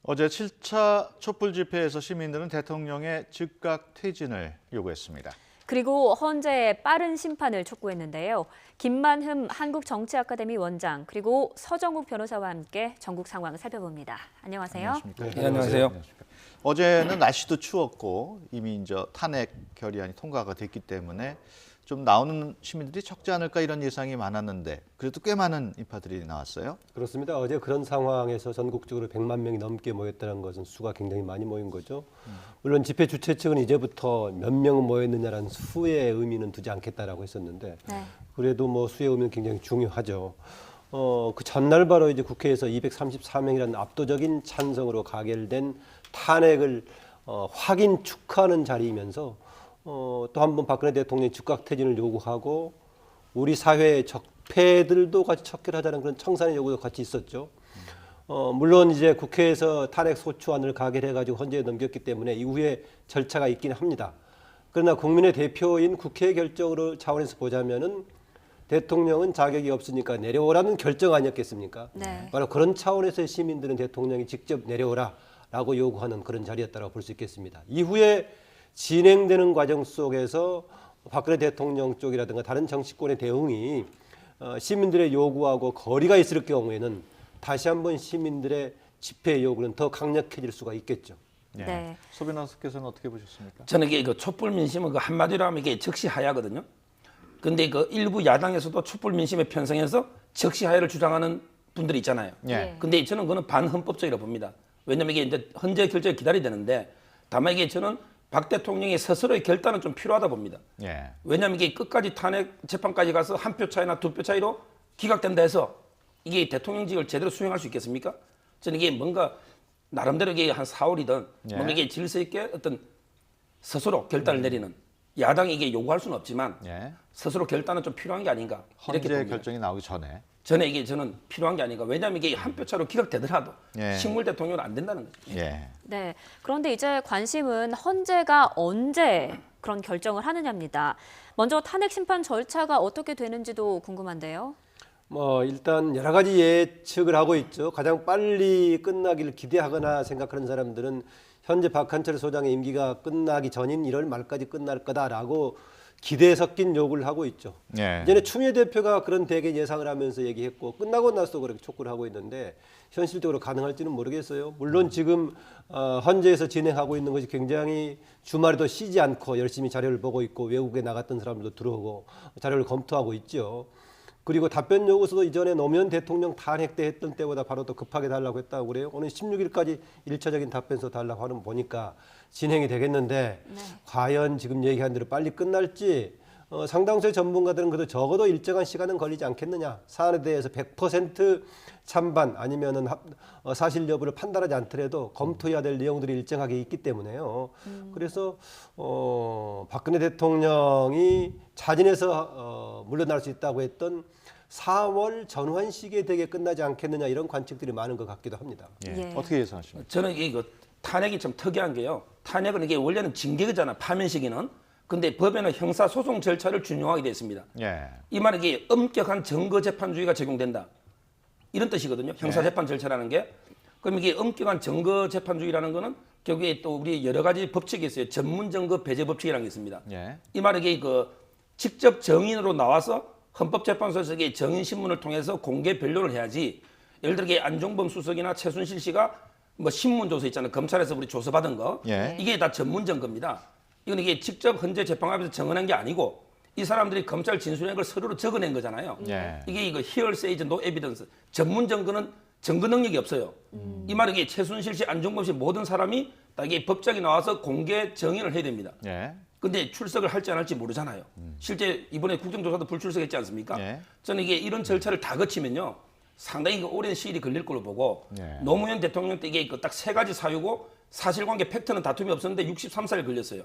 어제 7차 촛불 집회에서 시민들은 대통령의 즉각 퇴진을 요구했습니다. 그리고 헌재의 빠른 심판을 촉구했는데요. 김만흠 한국정치아카데미 원장 그리고 서정욱 변호사와 함께 전국 상황 살펴봅니다. 안녕하세요. 안녕하십니까? 네, 안녕하세요. 어제는 날씨도 추웠고 이미 이제 탄핵 결의안이 통과가 됐기 때문에 좀 나오는 시민들이 적지 않을까 이런 예상이 많았는데 그래도 꽤 많은 인파들이 나왔어요. 그렇습니다. 어제 그런 상황에서 전국적으로 100만 명이 넘게 모였다는 것은 수가 굉장히 많이 모인 거죠. 물론 집회 주최 측은 이제부터 몇 명 모였느냐라는 수의 의미는 두지 않겠다라고 했었는데 그래도 뭐 수의 의미는 굉장히 중요하죠. 그 전날 바로 이제 국회에서 234명이라는 압도적인 찬성으로 가결된 탄핵을 확인 축하하는 자리이면서 또 한 번 박근혜 대통령이 즉각 퇴진을 요구하고 우리 사회의 적폐들도 같이 척결하자는 그런 청산의 요구도 같이 있었죠. 물론 이제 국회에서 탄핵 소추안을 가결해가지고 헌재에 넘겼기 때문에 이후에 절차가 있긴 합니다. 그러나 국민의 대표인 국회의 결정으로 차원에서 보자면은 대통령은 자격이 없으니까 내려오라는 결정 아니었겠습니까? 네. 바로 그런 차원에서 시민들은 대통령이 직접 내려오라라고 요구하는 그런 자리였다고 볼 수 있겠습니다. 이후에 진행되는 과정 속에서 박근혜 대통령 쪽이라든가 다른 정치권의 대응이 시민들의 요구하고 거리가 있을 경우에는 다시 한번 시민들의 집회 요구는 더 강력해질 수가 있겠죠. 네. 네. 소 변호사께서는 어떻게 보셨습니까? 저는 이게 그 촛불 민심은 그 한마디로 하면 이게 즉시 하야거든요. 근데 그 일부 야당에서도 촛불 민심에 편성해서 즉시 하야를 주장하는 분들이 있잖아요. 예. 근데 저는 그거는 반헌법적이라고 봅니다. 왜냐면 이게 이제 헌재 결정을 기다려야 되는데 다만 이게 저는 박 대통령의 스스로의 결단은 좀 필요하다 봅니다. 예. 왜냐하면 이게 끝까지 탄핵 재판까지 가서 한 표 차이나 두 표 차이로 기각된다 해서 이게 대통령직을 제대로 수행할 수 있겠습니까? 저는 이게 뭔가 나름대로 이게 한 4월이든 예. 뭔가 이게 질서 있게 어떤 스스로 결단을 내리는 야당이 이게 요구할 수는 없지만 예. 스스로 결단은 좀 필요한 게 아닌가 이렇게 헌재 봅니다. 결정이 나오기 전에. 저는 필요한 게 아닌가. 왜냐하면 이게 한 표 차로 기각되더라도 예. 식물 대통령은 안 된다는 거죠. 예. 네. 그런데 이제 관심은 헌재가 언제 그런 결정을 하느냐입니다. 먼저 탄핵 심판 절차가 어떻게 되는지도 궁금한데요. 뭐 일단 여러 가지 예측을 하고 있죠. 가장 빨리 끝나기를 기대하거나 생각하는 사람들은 현재 박한철 소장의 임기가 끝나기 전인 1월 말까지 끝날 거다라고 기대에 섞인 요구를 하고 있죠. 예. 이전에 추미애 대표가 그런 대개 예상을 하면서 얘기했고 끝나고 나서 그렇게 촉구를 하고 있는데 현실적으로 가능할지는 모르겠어요. 물론 지금 헌재에서 진행하고 있는 것이 굉장히 주말에도 쉬지 않고 열심히 자료를 보고 있고 외국에 나갔던 사람들도 들어오고 자료를 검토하고 있죠. 그리고 답변 요구서도 이전에 노무현 대통령 탄핵 때 했던 때보다 바로 더 급하게 달라고 했다고 그래요. 오늘 16일까지 1차적인 답변서 달라고 하는 거 보니까 진행이 되겠는데 과연 지금 얘기한 대로 빨리 끝날지 상당수의 전문가들은 그래도 적어도 일정한 시간은 걸리지 않겠느냐. 사안에 대해서 100% 찬반 아니면은 사실 여부를 판단하지 않더라도 검토해야 될 내용들이 일정하게 있기 때문에요. 그래서 박근혜 대통령이 자진해서 물러날 수 있다고 했던 4월 전환식에 되게 끝나지 않겠느냐 이런 관측들이 많은 것 같기도 합니다. 예. 예. 어떻게 예상하십니까? 저는 이게 탄핵이 좀 특이한 게요. 탄핵은 이게 원래는 징계잖아. 파면 시기는. 근데 법에는 형사소송 절차를 준용하게 되어 있습니다. 예. 이 말은 이게 엄격한 증거재판주의가 적용된다. 이런 뜻이거든요. 형사재판 절차라는 게. 그럼 이게 엄격한 증거재판주의라는 거는 결국에 또 우리 여러 가지 법칙이 있어요. 전문증거 배제 법칙이라는 게 있습니다. 예. 이 말은 이게 그 직접 정인으로 나와서 헌법재판소에서 이게 정인 신문을 통해서 공개 변론을 해야지. 예를 들어 이게 안종범 수석이나 최순실 씨가 뭐 신문 조서 있잖아요. 검찰에서 우리 조서 받은 거. 예. 이게 다 전문 증거입니다. 이건 이게 직접 헌재 재판관에서 정언한 게 아니고 이 사람들이 검찰 진술한 걸 서류로 적어낸 거잖아요. 예. 이게 이거 hearsay is no evidence. 전문 증거는 증거 능력이 없어요. 이 말은 이게 최순실 씨, 안종범 씨 모든 사람이 다 이게 법정에 나와서 공개 정인을 해야 됩니다. 예. 근데 출석을 할지 안 할지 모르잖아요. 실제 이번에 국정조사도 불출석했지 않습니까? 예. 저는 이게 이런 절차를 다 거치면요. 상당히 그 오랜 시일이 걸릴 걸로 보고 예. 노무현 대통령 때 이게 딱 세 가지 사유고 사실관계 팩트는 다툼이 없었는데 63살 걸렸어요.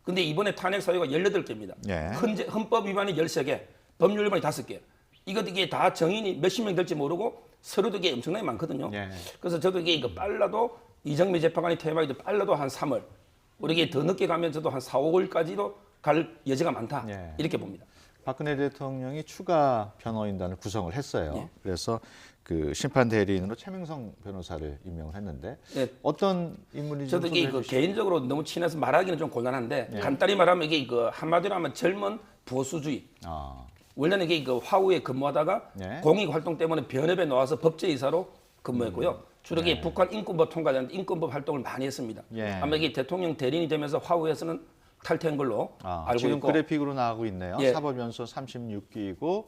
근데 이번에 탄핵 사유가 18개입니다. 예. 헌법 위반이 13개, 법률 위반이 5개. 이게 다 정인이 몇십 명 될지 모르고 서류도 이게 엄청나게 많거든요. 예. 그래서 저도 이게 이거 빨라도 이정미 재판관이 퇴임하기도 빨라도 한 3월. 우리 이게 더 늦게 가면 저도 한 4, 5월까지도 갈 여지가 많다. 예. 이렇게 봅니다. 박근혜 대통령이 추가 변호인단을 구성을 했어요. 예. 그래서 그 심판 대리인으로 최명성 변호사를 임명을 했는데 예. 어떤 인물인지 좀 저도 이게 소개해 그 주시죠. 개인적으로 너무 친해서 말하기는 좀 곤란한데 예. 간단히 말하면 이게 그 한마디로 하면 젊은 보수주의. 아, 원래는 이게 그 화우에 근무하다가 예. 공익 활동 때문에 변협에 나와서 법제이사로 근무했고요. 주로 이게 북한 인권법 통과자인데 인권법 활동을 많이 했습니다. 예. 아마 이게 대통령 대리인이 되면서 화우에서는 탈퇴한 걸로 알고 지금 있고. 그래픽으로 나오고 있네요. 예. 사법연수 36기이고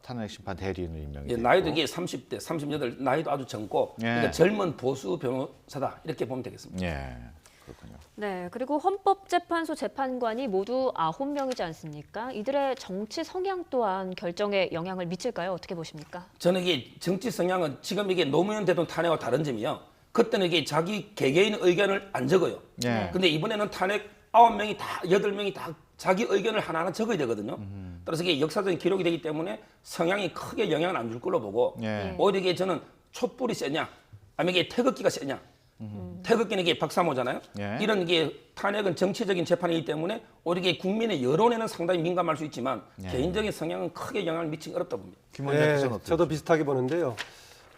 탄핵 심판 대리인으로 임명이 예, 됐고. 나이도 이게 30대, 38 나이도 아주 젊고 예. 그러니까 젊은 보수 변호사다 이렇게 보면 되겠습니다. 예, 그렇군요. 네, 그리고 헌법재판소 재판관이 모두 9명이지 않습니까? 이들의 정치 성향 또한 결정에 영향을 미칠까요? 어떻게 보십니까? 저는 이게 정치 성향은 지금 이게 노무현 대통령 탄핵과 다른 점이요. 그때는 이게 자기 개개인 의견을 안 적어요. 예. 근데 이번에는 탄핵 9명이 다 8명이 다 자기 의견을 하나하나 적어야 되거든요. 따라서 이게 역사적인 기록이 되기 때문에 성향이 크게 영향을 안 줄 걸로 보고 예. 오히려 이게 저는 촛불이 세냐 아니면 이게 태극기가 세냐 태극기는 이게 박사모잖아요. 예. 이런 게 탄핵은 정치적인 재판이기 때문에 오히려 이게 국민의 여론에는 상당히 민감할 수 있지만 개인적인 성향은 크게 영향을 미치기 어렵다 봅니다. 김 원장께서는 어떻게 저도 비슷하게 보는데요.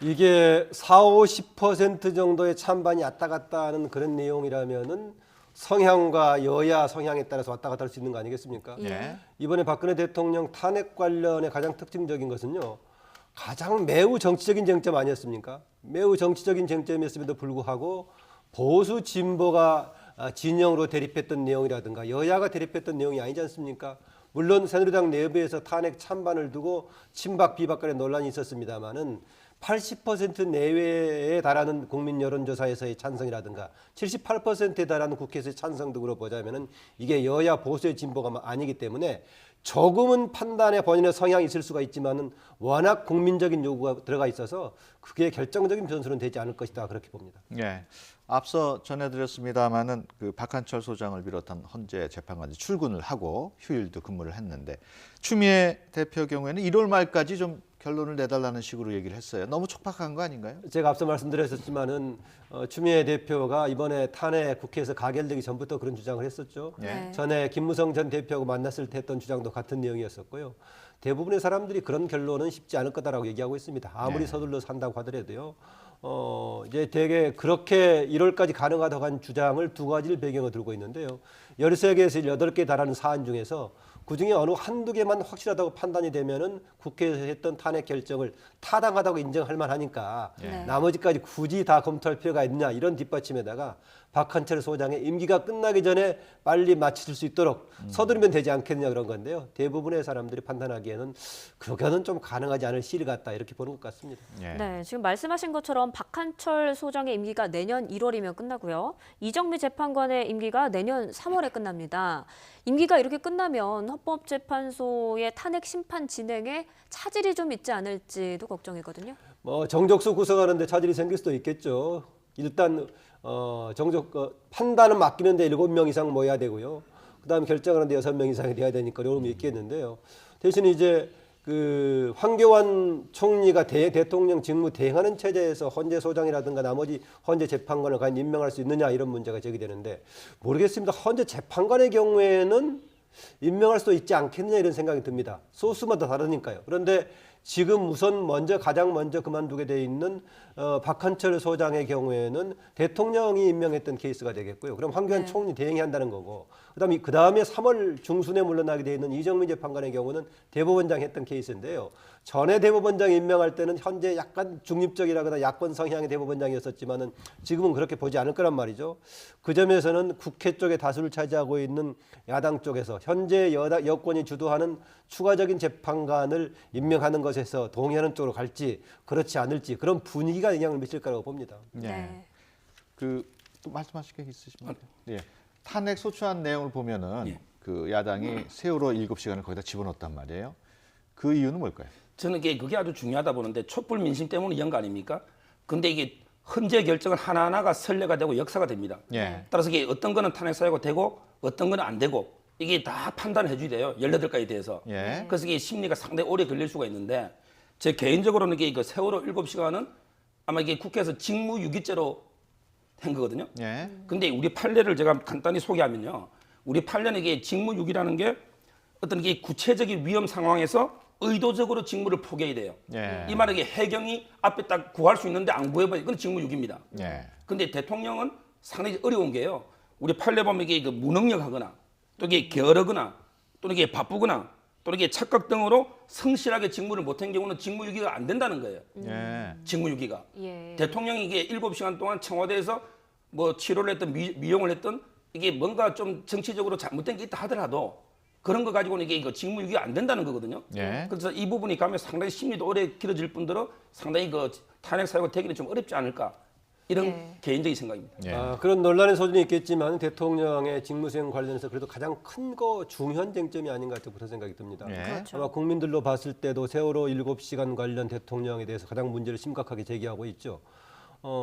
이게 40~50% 정도의 찬반이 왔다 갔다 하는 그런 내용이라면은 성향과 여야 성향에 따라서 왔다 갔다 할 수 있는 거 아니겠습니까? 예. 이번에 박근혜 대통령 탄핵 관련의 가장 특징적인 것은요. 가장 매우 정치적인 쟁점 아니었습니까? 매우 정치적인 쟁점이었음에도 불구하고 보수 진보가 진영으로 대립했던 내용이라든가 여야가 대립했던 내용이 아니지 않습니까? 물론 새누리당 내부에서 탄핵 찬반을 두고 친박 비박 간의 논란이 있었습니다마는 80% 내외에 달하는 국민 여론조사에서의 찬성이라든가 78%에 달하는 국회에서의 찬성 등으로 보자면은 이게 여야 보수의 진보가 아니기 때문에 조금은 판단에 본인의 성향이 있을 수가 있지만은 워낙 국민적인 요구가 들어가 있어서 그게 결정적인 변수는 되지 않을 것이다 그렇게 봅니다. 예. 앞서 전해드렸습니다마는 그 박한철 소장을 비롯한 헌재 재판관이 출근을 하고 휴일도 근무를 했는데 추미애 대표 경우에는 1월 말까지 좀 결론을 내달라는 식으로 얘기를 했어요. 너무 촉박한 거 아닌가요? 제가 앞서 말씀드렸었지만은 추미애 대표가 이번에 탄핵 국회에서 가결되기 전부터 그런 주장을 했었죠. 예. 전에 김무성 전 대표하고 만났을 때 했던 주장도 같은 내용이었었고요. 대부분의 사람들이 그런 결론은 쉽지 않을 거다라고 얘기하고 있습니다. 아무리 네. 서둘러서 한다고 하더라도요. 이제 되게 그렇게 1월까지 가능하다고 한 주장을 두 가지를 배경으로 들고 있는데요. 13개에서 8개 달하는 사안 중에서 그중에 어느 한두 개만 확실하다고 판단이 되면은 국회에서 했던 탄핵 결정을 타당하다고 인정할 만하니까 네. 나머지까지 굳이 다 검토할 필요가 있느냐 이런 뒷받침에다가 박한철 소장의 임기가 끝나기 전에 빨리 마칠 수 있도록 서두르면 되지 않겠느냐 그런 건데요. 대부분의 사람들이 판단하기에는 그거는 좀 가능하지 않을 시일 같다 이렇게 보는 것 같습니다. 예. 네, 지금 말씀하신 것처럼 박한철 소장의 임기가 내년 1월이면 끝나고요. 이정미 재판관의 임기가 내년 3월에 끝납니다. 임기가 이렇게 끝나면 헌법재판소의 탄핵 심판 진행에 차질이 좀 있지 않을지도 걱정이거든요. 뭐 정적수 구성하는데 차질이 생길 수도 있겠죠. 일단 판단은 맡기는데 7명 이상 모여야 되고요. 그다음에 결정하는데 6명 이상이 돼야 되니까 어려움이 있겠는데요. 대신 이제 그 황교안 총리가 대통령 직무 대행하는 체제에서 헌재 소장이라든가 나머지 헌재 재판관을 과연 임명할 수 있느냐 이런 문제가 제기되는데 모르겠습니다. 헌재 재판관의 경우에는 임명할 수도 있지 않겠느냐 이런 생각이 듭니다. 소수마다 다르니까요. 그런데 지금 우선 가장 먼저 그만두게 돼 있는 박한철 소장의 경우에는 대통령이 임명했던 케이스가 되겠고요. 그럼 황교안 총리 대행이 한다는 거고, 그다음에 3월 중순에 물러나게 돼 있는 이정미 재판관의 경우는 대법원장이 했던 케이스인데요. 전에 대법원장 임명할 때는 현재 약간 중립적이라거나 야권 성향의 대법원장이었었지만은 지금은 그렇게 보지 않을 거란 말이죠. 그 점에서는 국회 쪽에 다수를 차지하고 있는 야당 쪽에서 현재 여권이 주도하는 추가적인 재판관을 임명하는 것에서 동의하는 쪽으로 갈지 그렇지 않을지 그런 분위기가 영향을 미칠 거라고 봅니다. 네. 또 말씀하실 게 있으십니까? 예. 탄핵 소추안 내용을 보면은 예. 그 야당이 세월호 7시간을 거기다 집어넣었단 말이에요. 그 이유는 뭘까요? 저는 그게 아주 중요하다 보는데 촛불 민심 때문에 이런 거 아닙니까? 근데 이게 헌재 결정은 하나하나가 선례가 되고 역사가 됩니다. 예. 따라서 이게 어떤 거는 탄핵 사유가 되고 어떤 거는 안 되고 이게 다 판단해 줘야 돼요. 18가지에 대해서. 예. 그래서 이게 심리가 상당히 오래 걸릴 수가 있는데 제 개인적으로는 이게 그 세월호 7시간은 아마 이게 국회에서 직무유기죄로 한 거거든요. 예. 근데 우리 판례를 제가 간단히 소개하면요. 우리 판례는 이게 직무유기라는 게 어떤 게 구체적인 위험 상황에서 의도적으로 직무를 포기해야 돼요. 예. 이 말은 해경이 앞에 딱 구할 수 있는데 안 구해버리면 이건 직무유기입니다. 예. 근데 대통령은 상당히 어려운 게요. 우리 판례 보면 이게 그 무능력하거나 또 이게 게으르거나 또는 이게 바쁘거나 또는 이게 착각 등으로 성실하게 직무를 못한 경우는 직무유기가 안 된다는 거예요. 예. 직무유기가. 예. 대통령이 이게 7시간 동안 청와대에서 뭐 치료를 했든 미용을 했든 이게 뭔가 좀 정치적으로 잘못된 게 있다 하더라도 그런 거 가지고는 이게 이거 직무유기가 안 된다는 거거든요. 예. 그래서 이 부분이 가면 상당히 심리도 오래 길어질 뿐더러 상당히 그 탄핵 사유가 되기는 좀 어렵지 않을까 이런 예. 개인적인 생각입니다. 예. 그런 논란의 소진이 있겠지만 대통령의 직무수행 관련해서 그래도 가장 큰 거 중요한 쟁점이 아닌가 그런 생각이 듭니다. 예. 그렇죠. 아마 국민들로 봤을 때도 세월호 7시간 관련 대통령에 대해서 가장 문제를 심각하게 제기하고 있죠.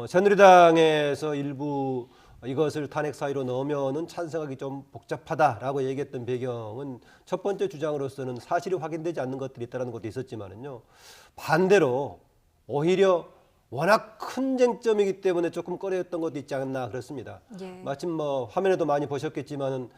새누리당에서 일부 이것을 탄핵 사유로 넣으면은 찬성하기 좀 복잡하다라고 얘기했던 배경은 첫 번째 주장으로서는 사실이 확인되지 않는 것들이 있다는 것도 있었지만은요. 반대로 오히려 워낙 큰 쟁점이기 때문에 조금 꺼려했던 것도 있지 않나 그렇습니다. 예. 마침 뭐 화면에도 많이 보셨겠지만은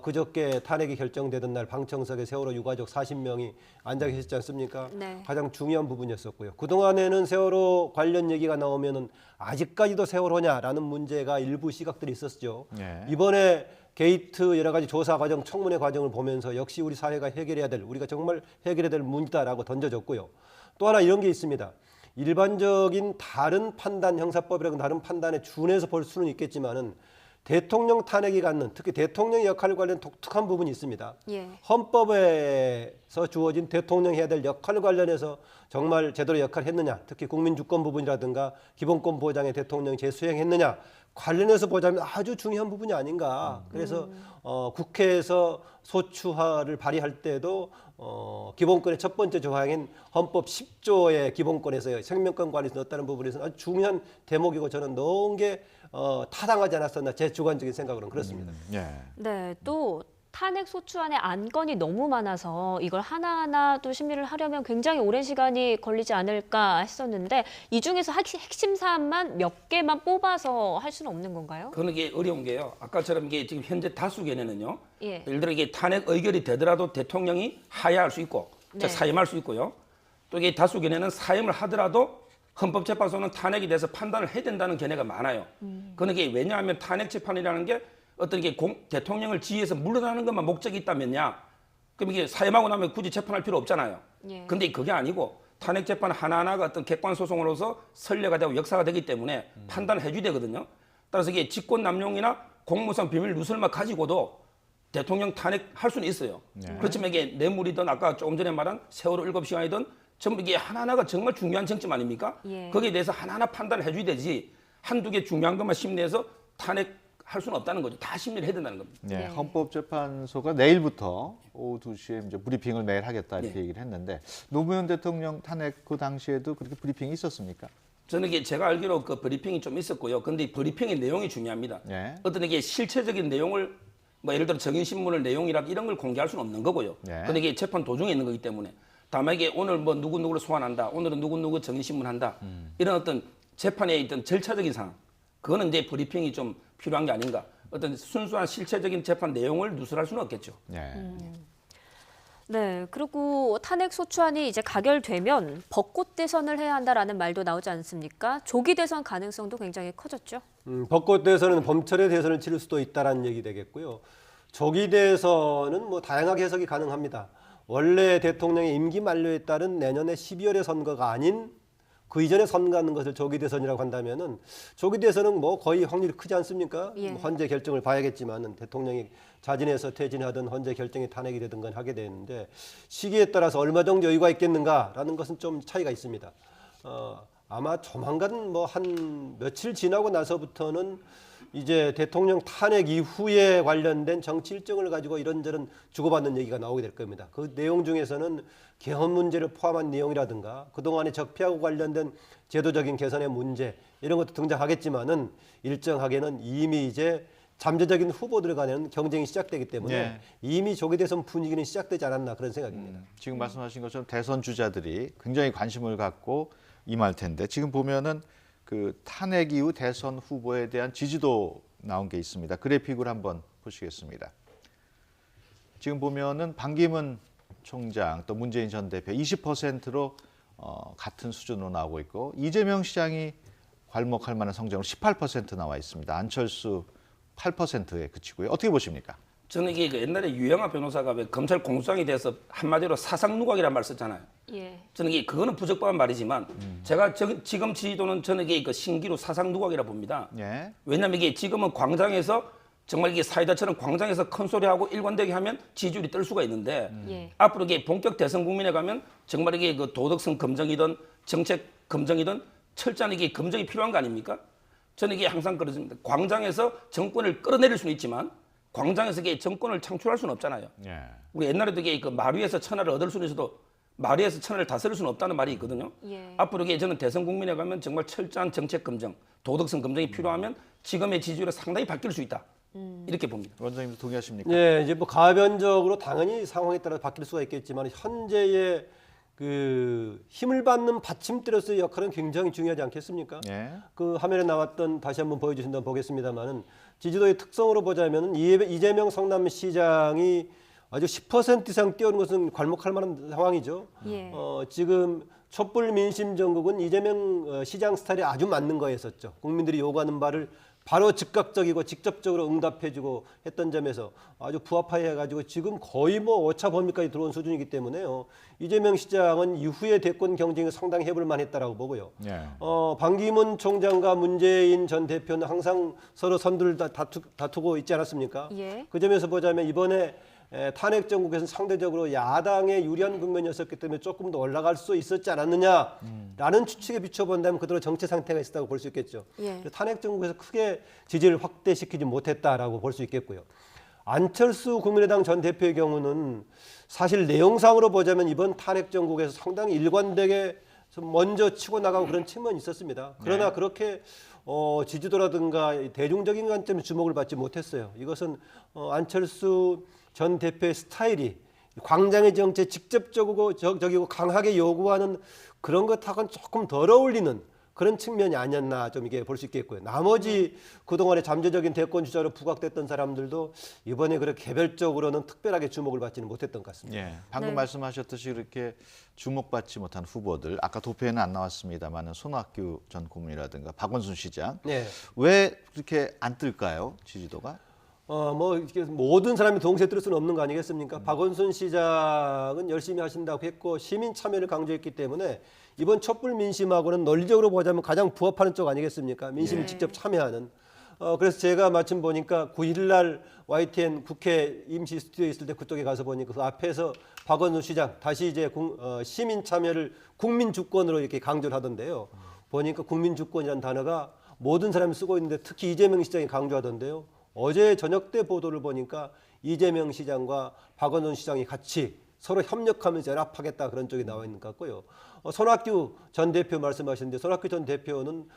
그저께 탄핵이 결정되던 날 방청석에 세월호 유가족 40명이 앉아 계셨지 않습니까? 네. 가장 중요한 부분이었었고요. 그동안에는 세월호 관련 얘기가 나오면은 아직까지도 세월호냐라는 문제가 일부 시각들이 있었죠. 예. 이번에 게이트 여러 가지 조사 과정, 청문회 과정을 보면서 역시 우리 사회가 해결해야 될, 우리가 정말 해결해야 될 문제다라고 던져졌고요. 또 하나 이런 게 있습니다. 일반적인 다른 판단, 형사법이라는 다른 판단에 준해서 볼 수는 있겠지만은 대통령 탄핵이 갖는 특히 대통령 역할과 관련 독특한 부분이 있습니다. 예. 헌법에서 주어진 대통령 해야 될 역할 관련해서 정말 제대로 역할을 했느냐, 특히 국민주권 부분이라든가 기본권 보장에 대통령이 재수행했느냐 관련해서 보자면 아주 중요한 부분이 아닌가. 그래서 국회에서 소추화를 발의할 때도 기본권의 첫 번째 조항인 헌법 10조의 기본권에서 생명권 관련해서 넣었다는 부분에서는 아주 중요한 대목이고 저는 넣은 게 타당하지 않았었나 제 주관적인 생각으로는 그렇습니다. 예. 네, 또 탄핵 소추안의 안건이 너무 많아서 이걸 하나하나 또 심리를 하려면 굉장히 오랜 시간이 걸리지 않을까 했었는데 이 중에서 핵심 사안만 몇 개만 뽑아서 할 수는 없는 건가요? 그런 게 어려운 게요. 아까처럼 이게 지금 현재 다수견에는요. 예. 예를 들어 이게 탄핵 의결이 되더라도 대통령이 하야할 수 있고 네. 사임할 수 있고요. 또 이게 다수견에는 사임을 하더라도 헌법재판소는 탄핵에 대해서 판단을 해야 된다는 견해가 많아요. 그런 게 왜냐하면 탄핵 재판이라는 게 어떤 게 대통령을 지위에서 물러나는 것만 목적이 있다면야 그럼 이게 사임하고 나면 굳이 재판할 필요 없잖아요. 예. 근데 그게 아니고 탄핵 재판 하나하나가 어떤 객관 소송으로서 선례가 되고 역사가 되기 때문에 판단을 해줘야 되거든요. 따라서 이게 직권 남용이나 공무상 비밀 누설만 가지고도 대통령 탄핵할 수는 있어요. 그렇지만 이게 뇌물이든 아까 조금 전에 말한 세월호 7시간이든 전부 이게 하나하나가 정말 중요한 쟁점 아닙니까? 예. 거기에 대해서 하나하나 판단을 해줘야 되지 한두 개 중요한 것만 심리해서 탄핵할 수는 없다는 거죠. 다 심리를 해야 된다는 겁니다. 예, 네. 헌법재판소가 내일부터 오후 2시에 이제 브리핑을 매일 하겠다 이렇게 네. 얘기를 했는데 노무현 대통령 탄핵 그 당시에도 그렇게 브리핑이 있었습니까? 저는 이게 제가 알기로 그 브리핑이 좀 있었고요. 근데 이 브리핑의 내용이 중요합니다. 예. 어떤 이게 실체적인 내용을 뭐 예를 들어 정인신문을 내용이라 이런 걸 공개할 수는 없는 거고요. 예. 근데 이게 재판 도중에 있는 거기 때문에 다만 이게 오늘 뭐 누구누구를 소환한다. 오늘은 누구누구 정인신문 한다. 이런 어떤 재판에 있던 절차적인 상황. 그거는 이제 브리핑이 좀 필요한 게 아닌가. 어떤 순수한 실체적인 재판 내용을 누설할 수는 없겠죠. 예. 네, 그리고 탄핵 소추안이 이제 가결되면 벚꽃 대선을 해야 한다라는 말도 나오지 않습니까? 조기 대선 가능성도 굉장히 커졌죠. 벚꽃 대선은 봄철에 대선을 치를 수도 있다라는 얘기 되겠고요. 조기 대선은 뭐 다양하게 해석이 가능합니다. 원래 대통령의 임기 만료에 따른 내년에 12월에 선거가 아닌 그 이전에 선거하는 것을 조기 대선이라고 한다면은 조기 대선은 뭐 거의 확률이 크지 않습니까? 예. 헌재 결정을 봐야겠지만은 대통령이 자진해서 퇴진하든 헌재 결정이 탄핵이 되든 건 하게 되는데 시기에 따라서 얼마 정도 여유가 있겠는가라는 것은 좀 차이가 있습니다. 아마 조만간 뭐 한 며칠 지나고 나서부터는 이제 대통령 탄핵 이후에 관련된 정치 일정을 가지고 이런저런 주고받는 얘기가 나오게 될 겁니다. 그 내용 중에서는 개헌 문제를 포함한 내용이라든가 그동안의 적폐하고 관련된 제도적인 개선의 문제 이런 것도 등장하겠지만은 일정하게는 이미 이제 잠재적인 후보들 간에는 경쟁이 시작되기 때문에 예. 이미 조기 대선 분위기는 시작되지 않았나 그런 생각입니다. 지금 말씀하신 것처럼 대선 주자들이 굉장히 관심을 갖고 임할 텐데 지금 보면은 그 탄핵 이후 대선 후보에 대한 지지도 나온 게 있습니다. 그래픽을 한번 보시겠습니다. 지금 보면은 반기문 총장 또 문재인 전 대표 20%로 같은 수준으로 나오고 있고 이재명 시장이 괄목할 만한 성적으로 18% 나와 있습니다. 안철수 8%에 그치고요. 어떻게 보십니까? 저는 이게 그 옛날에 유영하 변호사가 왜 검찰 공수장에 대해서 한마디로 사상 누각이라는 말 썼잖아요. 예. 저는 이게 그거는 부적법한 말이지만 제가 지금 지지도는 저는 이게 그 신기루 사상 누각이라 봅니다. 예. 왜냐하면 이게 지금은 광장에서 정말 이게 사이다처럼 광장에서 큰 소리하고 일관되게 하면 지지율이 뜰 수가 있는데 예. 앞으로 이게 본격 대선 국민에 가면 정말 이게 그 도덕성 검증이든 정책 검증이든 철저한 이게 검증이 필요한 거 아닙니까? 저는 이게 항상 그렇습니다. 광장에서 정권을 끌어내릴 수는 있지만 광장에서 이게 정권을 창출할 수는 없잖아요. 예. 우리 옛날에도 이게 그 마루에서 천하를 얻을 수는 있어도 마루에서 천하를 다스릴 수는 없다는 말이 있거든요. 예. 앞으로 이게 저는 대선 국민에 가면 정말 철저한 정책 검증, 도덕성 검증이 필요하면 지금의 지지율이 상당히 바뀔 수 있다. 이렇게 봅니다. 원장님도 동의하십니까? 네, 이제 뭐 가변적으로 당연히 상황에 따라 바뀔 수가 있겠지만 현재의 그 힘을 받는 받침대로서의 역할은 굉장히 중요하지 않겠습니까? 예. 그 화면에 나왔던 다시 한번 보여주신다면 보겠습니다만은 지지도의 특성으로 보자면은 이재명 성남시장이 아주 10% 이상 뛰어오는 것은 괄목할 만한 상황이죠. 예. 지금 촛불 민심 전국은 이재명 시장 스타일이 아주 맞는 거였었죠. 국민들이 요구하는 바를 바로 즉각적이고 직접적으로 응답해주고 했던 점에서 아주 부합해가지고 지금 거의 뭐 오차 범위까지 들어온 수준이기 때문에요. 이재명 시장은 이후에 대권 경쟁이 상당히 해볼 만했다라고 보고요. 예. 반기문 총장과 문재인 전 대표는 항상 서로 선두를 다투고 있지 않았습니까? 예. 그 점에서 보자면 이번에 탄핵 정국에서는 상대적으로 야당에 유리한 국면이었기 때문에 조금 더 올라갈 수 있었지 않았느냐라는 추측에 비춰본다면 그대로 정체 상태가 있었다고 볼 수 있겠죠. 예. 탄핵 정국에서 크게 지지를 확대시키지 못했다라고 볼 수 있겠고요. 안철수 국민의당 전 대표의 경우는 사실 내용상으로 보자면 이번 탄핵 정국에서 상당히 일관되게 먼저 치고 나가고 그런 측면이 있었습니다. 그러나 그렇게 지지도라든가 대중적인 관점에 주목을 받지 못했어요. 이것은 안철수 전 대표의 스타일이 광장의 정치에 직접적이고 적이고 강하게 요구하는 그런 것하고는 조금 덜 어울리는 그런 측면이 아니었나 좀 이게 볼 수 있겠고요. 나머지 그동안에 잠재적인 대권 주자로 부각됐던 사람들도 이번에 그렇게 개별적으로는 특별하게 주목을 받지는 못했던 것 같습니다. 예. 방금 네. 말씀하셨듯이 이렇게 주목받지 못한 후보들, 아까 도표에는 안 나왔습니다만은 손학규 전 고문이라든가 박원순 시장, 네. 왜 그렇게 안 뜰까요? 지지도가? 뭐 이렇게 모든 사람이 동시에 뜰 수는 없는 거 아니겠습니까? 박원순 시장은 열심히 하신다고 했고 시민 참여를 강조했기 때문에 이번 촛불 민심하고는 논리적으로 보자면 가장 부합하는 쪽 아니겠습니까? 민심을 직접 참여하는. 그래서 제가 마침 보니까 9일 날 YTN 국회 임시 스튜디오에 있을 때 그쪽에 가서 보니까 그 앞에서 박원순 시장 다시 이제 시민 참여를 국민 주권으로 이렇게 강조를 하던데요. 보니까 국민 주권이라는 단어가 모든 사람이 쓰고 있는데 특히 이재명 시장이 강조하던데요. 어제 저녁 때 보도를 보니까 이재명 시장과 박원순 시장이 같이 서로 협력하면서 연합하겠다 그런 쪽이 나와 있는 것 같고요. 손학규 전 대표 말씀하셨는데 손학규 전 대표는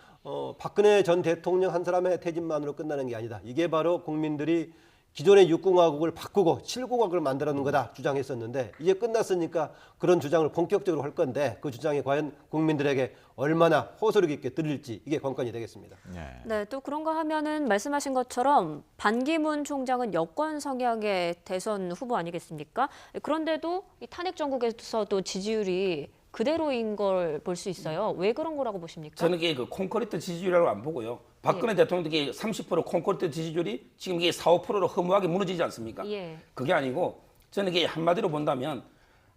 박근혜 전 대통령 한 사람의 퇴진만으로 끝나는 게 아니다. 이게 바로 국민들이 기존의 6공화국을 바꾸고 7공화국을 만들어놓은 거다 주장했었는데 이제 끝났으니까 그런 주장을 본격적으로 할 건데 그 주장이 과연 국민들에게 얼마나 호소력 있게 들릴지 이게 관건이 되겠습니다. 예. 네, 또 그런가 하면은 말씀하신 것처럼 반기문 총장은 여권 성향의 대선 후보 아니겠습니까? 그런데도 이 탄핵 정국에서도 지지율이 그대로인 걸 볼 수 있어요. 왜 그런 거라고 보십니까? 저는 이게 그 콘크리트 지지율이라고 안 보고요. 박근혜 대통령도 이게 30% 콘크리트 지지율이 지금 이게 4, 5%로 허무하게 무너지지 않습니까? 예. 그게 아니고 저는 이게 한마디로 본다면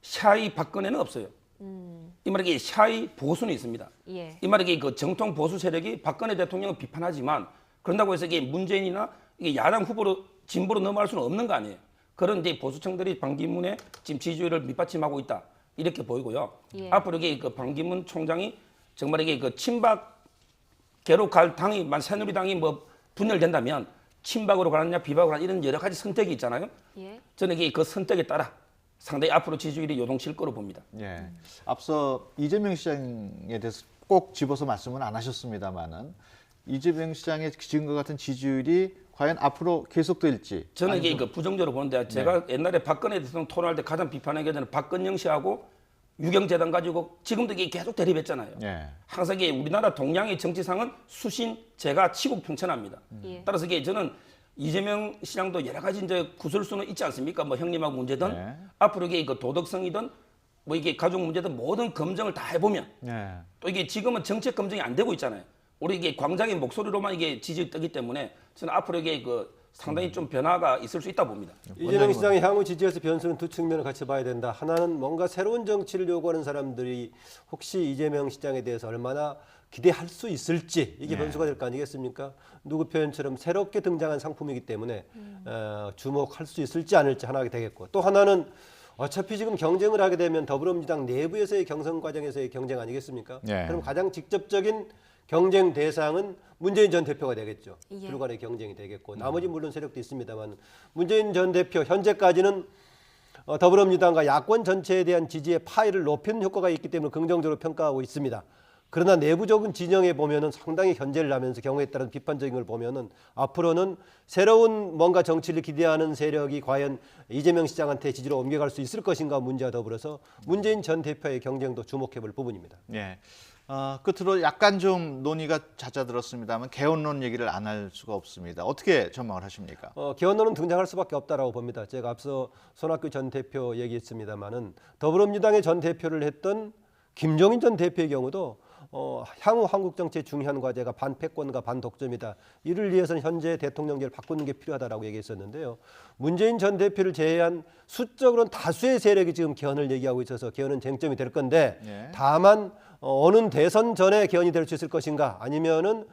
샤이 박근혜는 없어요. 이 말이 이게 샤이 보수는 있습니다. 예. 이 말이 이게 그 정통 보수 세력이 박근혜 대통령을 비판하지만 그런다고 해서 이게 문재인이나 이게 야당 후보로 진보로 넘어갈 수는 없는 거 아니에요. 그런 이제 보수층들이 반기문의 지금 지지율을 밑받침하고 있다. 이렇게 보이고요. 예. 앞으로 이게 그 반기문 총장이 정말 이게 그 친박계로 갈 당이 새누리당이 뭐 분열된다면 친박으로 가느냐 비박으로 가느냐 이런 여러 가지 선택이 있잖아요. 예. 저는 이게 그 선택에 따라 상당히 앞으로 지지율이 요동칠 거로 봅니다. 예. 앞서 이재명 시장에 대해서 꼭 집어서 말씀은 안 하셨습니다만은 이재명 시장의 지금과 같은 지지율이 과연 앞으로 계속될지. 저는 이게 그 부정적으로 보는데 제가 옛날에 박근혜 대통령 토론할 때 가장 비판한 게 저는 박근영 씨하고 유경재단 가지고 지금도 이게 계속 대립했잖아요. 예. 항상 이게 우리나라 동양의 정치상은 수신 제가 치고 평천합니다. 예. 따라서 이게 저는 이재명 시장도 여러 가지 이제 구설수는 있지 않습니까? 뭐 형님하고 문제든 네. 앞으로 이게 그 도덕성이든 뭐 이게 가족 문제든 모든 검증을 다 해보면 네. 또 이게 지금은 정책 검증이 안 되고 있잖아요. 우리 이게 광장의 목소리로만 이게 지지를 뜨기 때문에 저는 앞으로 이게 그 상당히 좀 변화가 있을 수 있다 봅니다. 이재명 시장의 향후 지지에서 변수는 두 측면을 같이 봐야 된다. 하나는 뭔가 새로운 정치를 요구하는 사람들이 혹시 이재명 시장에 대해서 얼마나 기대할 수 있을지 이게 네. 변수가 될 거 아니겠습니까? 누구 표현처럼 새롭게 등장한 상품이기 때문에 주목할 수 있을지 않을지 하나가 되겠고, 또 하나는 어차피 지금 경쟁을 하게 되면 더불어민주당 내부에서의 경선 과정에서의 경쟁 아니겠습니까? 네. 그럼 가장 직접적인 경쟁 대상은 문재인 전 대표가 되겠죠. 예. 둘 간의 경쟁이 되겠고, 나머지 물론 세력도 있습니다만 문재인 전 대표 현재까지는 더불어민주당과 야권 전체에 대한 지지의 파이를 높이는 효과가 있기 때문에 긍정적으로 평가하고 있습니다. 그러나 내부적인 진영에 보면은 상당히 견제를 하면서 경우에 따른 비판적인 걸 보면은 앞으로는 새로운 뭔가 정치를 기대하는 세력이 과연 이재명 시장한테 지지로 옮겨갈 수 있을 것인가 문제와 더불어서 문재인 전 대표의 경쟁도 주목해볼 부분입니다. 예. 끝으로 약간 좀 논의가 잦아들었습니다만 개헌론 얘기를 안 할 수가 없습니다. 어떻게 전망을 하십니까? 개헌론은 등장할 수밖에 없다라고 봅니다. 제가 앞서 손학규 전 대표 얘기했습니다만은 더불어민주당의 전 대표를 했던 김종인 전 대표의 경우도 향후 한국 정치의 중요한 과제가 반패권과 반독점이다. 이를 위해서는 현재 대통령제를 바꾸는 게 필요하다라고 얘기했었는데요. 문재인 전 대표를 제외한 수적으로는 다수의 세력이 지금 개헌을 얘기하고 있어서 개헌은 쟁점이 될 건데 예. 다만 어느 대선 전에 개헌이 될 수 있을 것인가 아니면은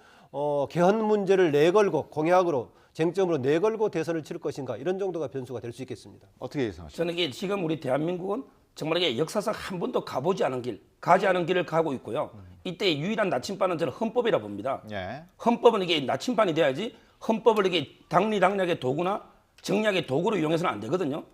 개헌 문제를 내걸고 공약으로 쟁점으로 내걸고 대선을 치를 것인가 이런 정도가 변수가 될 수 있겠습니다. 어떻게 예상하십니까? 저는 이게 지금 우리 대한민국은 정말 이게 역사상 한 번도 가보지 않은 길, 가지 않은 길을 가고 있고요. 이때 유일한 나침반은 저는 헌법이라 봅니다. 예. 헌법은 이게 나침반이 돼야지 헌법을 이게 당리당략의 도구나 정략의 도구로 이용해서는 안 되거든요.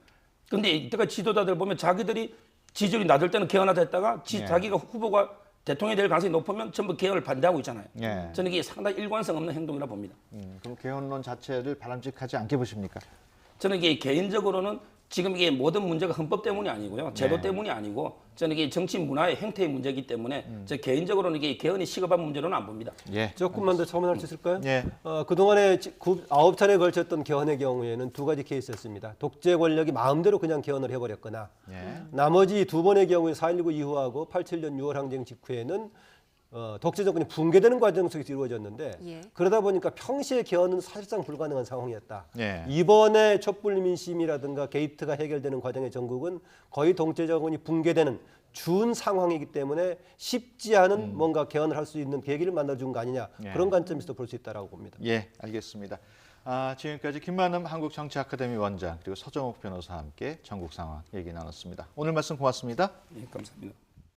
근데 이때가 지도자들 보면 자기들이 지지율이 낮을 때는 개헌하자 했다가 예. 자기가 후보가 대통령이 될 가능성이 높으면 전부 개헌을 반대하고 있잖아요. 예. 저는 이게 상당히 일관성 없는 행동이라 봅니다. 그럼 개헌론 자체를 바람직하지 않게 보십니까? 저는 이게 개인적으로는 지금 이게 모든 문제가 헌법 때문이 아니고요. 제도 네. 때문이 아니고 저는 이게 정치 문화의 행태의 문제이기 때문에 저 개인적으로는 이게 개헌이 시급한 문제로는 안 봅니다. 예. 조금만 더 첨언할 수 있을까요? 예. 그동안에 9차례에 걸쳤던 개헌의 경우에는 두 가지 케이스였습니다. 독재 권력이 마음대로 그냥 개헌을 해버렸거나 예. 나머지 두 번의 경우에 4.19 이후하고 87년 6월 항쟁 직후에는 독재 정권이 붕괴되는 과정 속에서 이루어졌는데 예. 그러다 보니까 평시에 개헌은 사실상 불가능한 상황이었다. 예. 이번에 촛불 민심이라든가 게이트가 해결되는 과정의 전국은 거의 독재 정권이 붕괴되는 준 상황이기 때문에 쉽지 않은 뭔가 개헌을 할 수 있는 계기를 만들어준 거 아니냐 예. 그런 관점에서 볼 수 있다라고 봅니다. 예, 알겠습니다. 지금까지 김만음 한국정치아카데미 원장 그리고 서정욱 변호사와 함께 전국 상황 얘기 나눴습니다. 오늘 말씀 고맙습니다. 예, 감사합니다.